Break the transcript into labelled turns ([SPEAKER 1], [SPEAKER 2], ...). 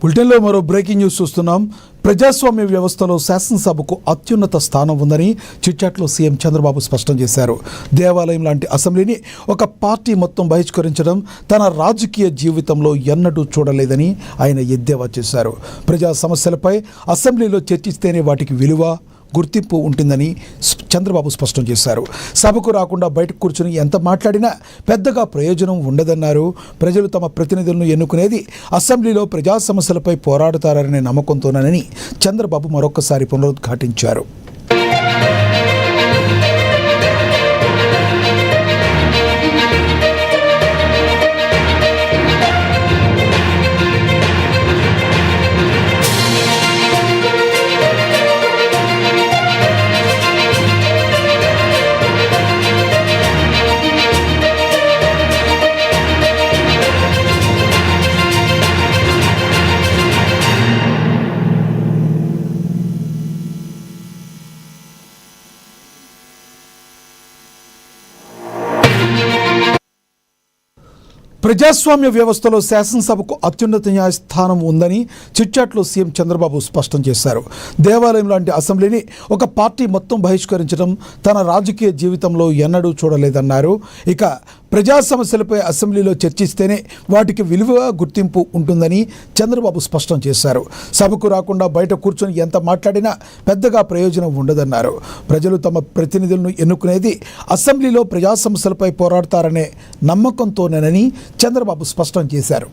[SPEAKER 1] బులెటిన్లో మరో breaking news చూస్తున్నాం. ప్రజాస్వామ్య వ్యవస్థలో శాసనసభకు అత్యున్నత స్థానం ఉందని చిట్చాట్లో సీఎం చంద్రబాబు స్పష్టం చేశారు. దేవాలయం లాంటి అసెంబ్లీని ఒక పార్టీ మొత్తం బహిష్కరించడం తన రాజకీయ జీవితంలో ఎన్నడూ చూడలేదని ఆయన ఎద్దేవా చేశారు. ప్రజా సమస్యలపై అసెంబ్లీలో చర్చిస్తేనే వాటికి విలువ, గుర్తింపు ఉంటుందని చంద్రబాబు స్పష్టం చేశారు. సభకు రాకుండా బయటకు కూర్చుని ఎంత మాట్లాడినా పెద్దగా ప్రయోజనం ఉండదన్నారు. ప్రజలు తమ ప్రతినిధులను ఎన్నుకునేది అసెంబ్లీలో ప్రజా సమస్యలపై పోరాడుతారనే నమ్మకంతోనని చంద్రబాబు మరొకసారి పునరుద్ఘాటించారు. ప్రజాస్వామ్య వ్యవస్థలో శాసనసభకు అత్యున్నత న్యాయస్థానం ఉందని చిట్చాట్లో సీఎం చంద్రబాబు స్పష్టం చేశారు. దేవాలయం లాంటి అసెంబ్లీని ఒక పార్టీ మొత్తం బహిష్కరించడం తన రాజకీయ జీవితంలో ఎన్నడూ చూడలేదన్నారు. ఇక ప్రజా సమస్యలపై అసెంబ్లీలో చర్చిస్తేనే వాటికి విలువ, గుర్తింపు ఉంటుందని చంద్రబాబు స్పష్టం చేశారు. సభకు రాకుండా బయట కూర్చొని ఎంత మాట్లాడినా పెద్దగా ప్రయోజనం ఉండదన్నారు. ప్రజలు తమ ప్రతినిధులను ఎన్నుకునేది అసెంబ్లీలో ప్రజా సమస్యలపై పోరాడతారనే నమ్మకంతోనేనని చంద్రబాబు స్పష్టం చేశారు.